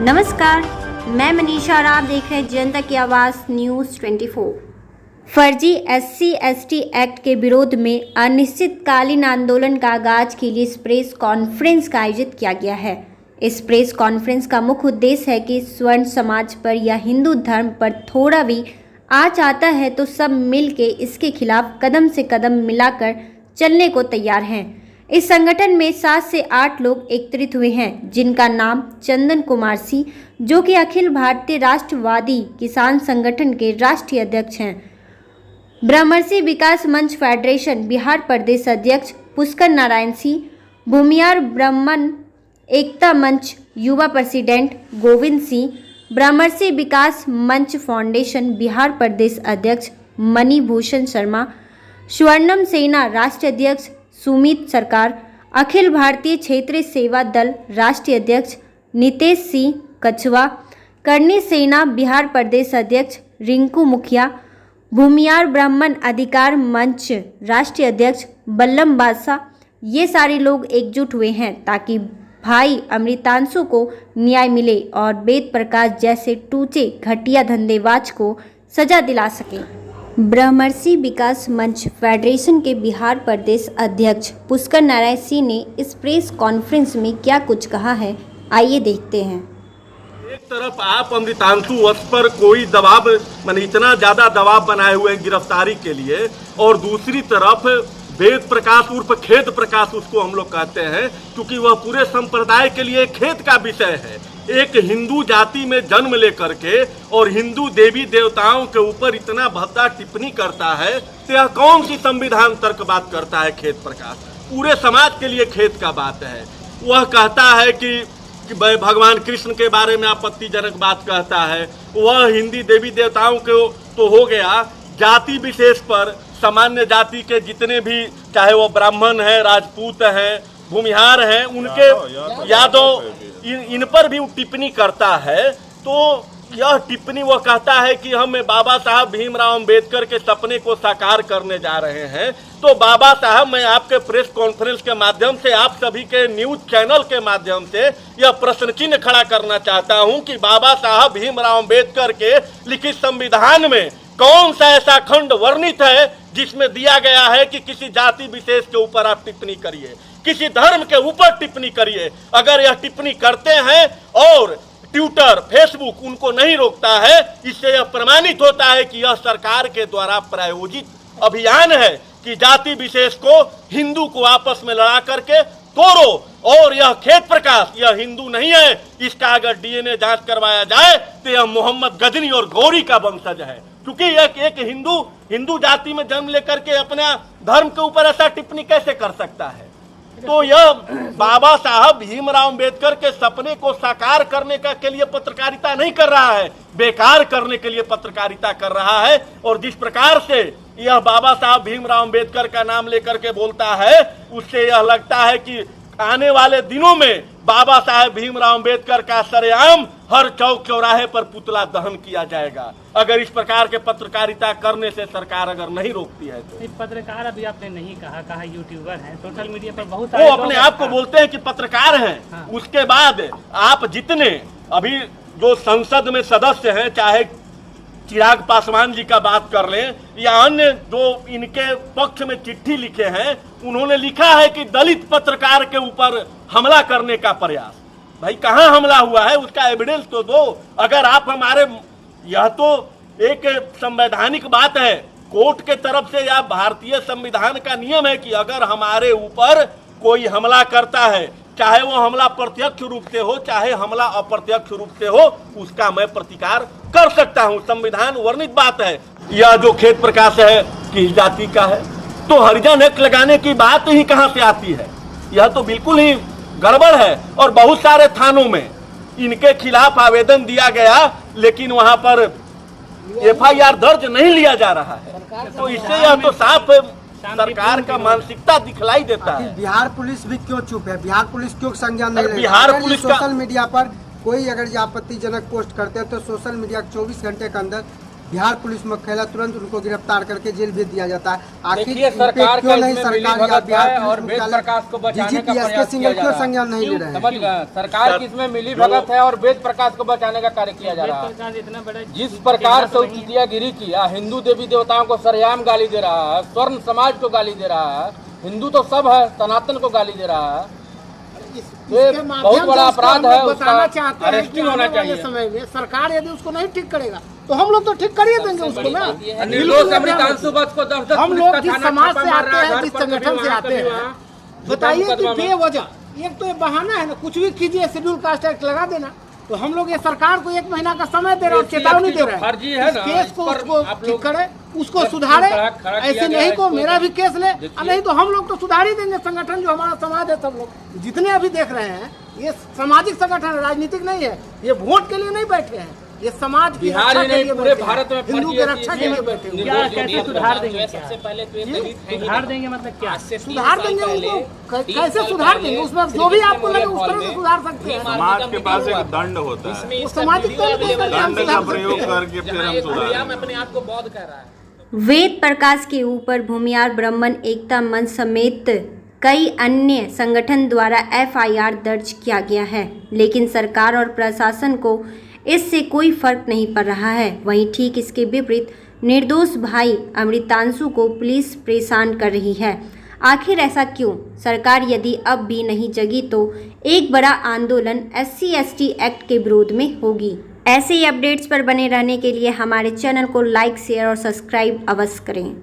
नमस्कार, मैं मनीषा और आप देख रहे हैं जनता की आवाज़ न्यूज़ 24। फर्जी SC/ST एक्ट के विरोध में अनिश्चितकालीन आंदोलन का आगाज के लिए इस प्रेस कॉन्फ्रेंस का आयोजित किया गया है। इस प्रेस कॉन्फ्रेंस का मुख्य उद्देश्य है कि स्वर्ण समाज पर या हिंदू धर्म पर थोड़ा भी आँच आता है तो सब मिल के इसके खिलाफ कदम से कदम मिलाकर चलने को तैयार हैं। इस संगठन में 7 से 8 लोग एकत्रित हुए हैं, जिनका नाम चंदन कुमार सिंह, जो कि अखिल भारतीय राष्ट्रवादी किसान संगठन के राष्ट्रीय अध्यक्ष हैं, ब्रह्मर्षि विकास मंच फेडरेशन बिहार प्रदेश अध्यक्ष पुष्कर नारायण सिंह, भूमियार ब्राह्मण एकता मंच युवा प्रेसिडेंट गोविंद सिंह, ब्रह्मर्षि विकास मंच फाउंडेशन बिहार प्रदेश अध्यक्ष मणिभूषण शर्मा, स्वर्णम सेना राष्ट्रीय अध्यक्ष सुमित सरकार, अखिल भारतीय क्षेत्रीय सेवा दल राष्ट्रीय अध्यक्ष नितेश सिंह कछवा, करनी सेना बिहार प्रदेश अध्यक्ष रिंकू मुखिया, भूमियार ब्राह्मण अधिकार मंच राष्ट्रीय अध्यक्ष बल्लम बादशाह, ये सारे लोग एकजुट हुए हैं ताकि भाई अमृतांशु को न्याय मिले और वेद प्रकाश जैसे टूचे घटिया धंधेबाज को सजा दिला सके। ब्रह्मर्षि विकास मंच फेडरेशन के बिहार प्रदेश अध्यक्ष पुष्कर नारायण सिंह ने इस प्रेस कॉन्फ्रेंस में क्या कुछ कहा है, आइए देखते हैं। एक तरफ आप अमृतांशु वत्स पर कोई दबाव माने इतना ज्यादा दबाव बनाए हुए हैं गिरफ्तारी के लिए, और दूसरी तरफ वेद प्रकाश उर्फ खेद प्रकाश उसको हम लोग कहते हैं, क्योंकि वह पूरे संप्रदाय के लिए खेद का विषय है। एक हिंदू जाति में जन्म लेकर के और हिंदू देवी देवताओं के ऊपर इतना भद्दा टिप्पणी करता है, तो यह कौन सी संविधान तर्क बात करता है खेद प्रकाश? पूरे समाज के लिए खेद का बात है। वह कहता है कि भगवान कृष्ण के बारे में आपत्तिजनक बात कहता है। वह हिंदी देवी देवताओं के तो हो गया, जाति विशेष पर सामान्य जाति के जितने भी, चाहे वो ब्राह्मण है, राजपूत हैं, भूमिहार हैं, उनके यादव, इन पर भी टिप्पणी करता है। तो यह टिप्पणी वह कहता है कि हम बाबा साहब भीमराव अंबेडकर के सपने को साकार करने जा रहे हैं। तो बाबा साहब, मैं आपके प्रेस कॉन्फ्रेंस के माध्यम से, आप सभी के न्यूज चैनल के माध्यम से यह प्रश्न चिन्ह खड़ा करना चाहता हूं कि बाबा साहब भीमराव अंबेडकर के लिखित संविधान में कौन सा ऐसा खंड वर्णित है जिसमें दिया गया है कि किसी जाति विशेष के ऊपर आप टिप्पणी करिए, किसी धर्म के ऊपर टिप्पणी करिए। अगर यह टिप्पणी करते हैं और ट्विटर, फेसबुक उनको नहीं रोकता है, इससे यह प्रमाणित होता है कि यह सरकार के द्वारा प्रायोजित अभियान है कि जाति विशेष को, हिंदू को आपस में लड़ा करके तोड़ो। और यह खेद प्रकाश, यह हिंदू नहीं है, इसका अगर DNA जांच करवाया जाए तो यह मोहम्मद गजनी और गौरी का वंशज है, क्योंकि एक हिंदू जाति में जन्म लेकर के अपना धर्म के ऊपर ऐसा टिप्पणी कैसे कर सकता है? तो यह बाबा साहब भीमराव अंबेडकर के सपने को साकार करने का के लिए पत्रकारिता नहीं कर रहा है, बेकार करने के लिए पत्रकारिता कर रहा है। और जिस प्रकार से यह बाबा साहब भीमराव अंबेडकर का नाम लेकर के बोलता है, उससे यह लगता है कि आने वाले दिनों में बाबा साहब भीमराव अंबेडकर का सरेआम हर चौक चौराहे पर पुतला दहन किया जाएगा, अगर इस प्रकार के पत्रकारिता करने से सरकार अगर नहीं रोकती है तो। पत्रकार अभी आपने नहीं कहा यूट्यूबर हैं, सोशल मीडिया पर बहुत वो अपने आप को बोलते हैं कि पत्रकार हैं। हाँ। उसके बाद आप जितने अभी जो संसद में सदस्य हैं, चाहे चिराग पासवान जी का बात कर लें या अन्य जो इनके पक्ष में चिट्ठी लिखे हैं, उन्होंने लिखा है कि दलित पत्रकार के ऊपर हमला करने का प्रयास। भाई कहाँ हमला हुआ है, उसका एविडेंस तो दो। अगर आप हमारे, यह तो एक संवैधानिक बात है, कोर्ट के तरफ से या भारतीय संविधान का नियम है कि अगर हमारे ऊपर कोई हमला करता है, चाहे वो हमला प्रत्यक्ष रूप से हो, चाहे हमला अप्रत्यक्ष रूप से हो, उसका मैं प्रतिकार कर सकता हूं। संविधान वर्णित बात है। यह जो खेद प्रकाश है किस जाति का है, तो हरिजन एक्ट लगाने की बात ही कहां से आती है? यह तो बिल्कुल ही गड़बड़ है। और बहुत सारे थानों में इनके खिलाफ आवेदन दिया गया, लेकिन वहां पर FIR दर्ज नहीं लिया जा रहा है। तो इससे यह तो साफ सरकार का मानसिकता दिखलाई देता है। बिहार पुलिस भी क्यों चुप है? बिहार पुलिस क्यों संज्ञान नहीं लेती? बिहार पुलिस सोशल मीडिया पर कोई अगर आपत्तिजनक पोस्ट करते हैं तो सोशल मीडिया 24 घंटे के अंदर बिहार पुलिस मुख्यालय तुरंत उनको गिरफ्तार करके जेल भेज दिया जाता है। आखिर देखिए, इन पे सरकार क्यों का नहीं इसमें सरकार या मिलीभगत बिहार है पुलिस और वेद मुख्यालय प्रकाश को बचाने का DGP, प्रयास SK किया जा क्यों रहा है। संज्ञान नहीं ले रहे हैं? समझ गए, सरकार की इसमें मिलीभगत है और वेद प्रकाश को बचाने का कार्य किया जा रहा है। प्रकाश इतना बड़ा जिस प्रकार से चुतियागिरी किया, हिंदू देवी देवताओं को सरेआम गाली दे रहा है, स्वर्ण समाज को गाली दे रहा है, हिंदू तो सब है, सनातन को गाली दे रहा है, ये बहुत बड़ा अपराध है। उसका अरेस्टिंग होना चाहिए। समय में सरकार यदि उसको नहीं ठीक करेगा तो हम लोग तो ठीक कर ही देंगे उसको ना। निर्दोष अमृतांशु वत्स को 10-10 हम पुलिस लोग का जिस थाना समाज छापा से मार रहा आते है, हैं, घर जिस पर संगठन से आते हैं, बताइए कि बेवजह एक तो ये बहाना है ना, कुछ भी कीजिए, शेड्यूल कास्ट एक्ट लगा देना। तो हम लोग ये सरकार को 1 महीना का समय दे रहे हैं, चेतावनी दे रहे हैं। फर्जी है ना, केस को इस पर उसको आप ठीक लोग करे, उसको सुधारे। खड़ा किया ऐसे गया नहीं है, को इसको मेरा भी केस ले, देखिए। नहीं तो हम लोग तो सुधार ही देंगे। संगठन जो हमारा समाज है, सब लोग जितने अभी देख रहे हैं, ये सामाजिक संगठन है, राजनीतिक नहीं है। ये वोट के लिए नहीं बैठे हैं, ये समाज की बिहार रक्षा ही के नहीं, लिए पूरे बैठे हैं, भारत में हिंदू फर्जी के है रक्षा कि के लिए बैठे हैं। क्या कैसे सुधार देंगे? सबसे पहले तो ये क्या दलित है ही सुधार नहीं। देंगे मतलब क्या? सुधार देंगे उनको, कैसे सुधार देंगे? उसमें जो भी आपको लगे उस तरह से सुधार सकते हैं। समाज के पास एक दंड होता है, वो सामाजिक तौर पे हम दंड का सुधार सकते प्रयोग हैं। करके फिर हम सुधारेंगे। अपने आप को बौद्ध कह रहा है। वेद प्रकाश के ऊपर भूमिहार ब्राह्मण एकता मंच समेत कई अन्य संगठन द्वारा FIR दर्ज किया गया है, लेकिन सरकार और प्रशासन को इससे कोई फर्क नहीं पड़ रहा है। वहीं ठीक इसके विपरीत निर्दोष भाई अमृतांशु को पुलिस परेशान कर रही है। आखिर ऐसा क्यों? सरकार यदि अब भी नहीं जगी तो एक बड़ा आंदोलन SC/ST एक्ट के विरोध में होगी। ऐसे ही अपडेट्स पर बने रहने के लिए हमारे चैनल को लाइक, शेयर और सब्सक्राइब अवश्य करें।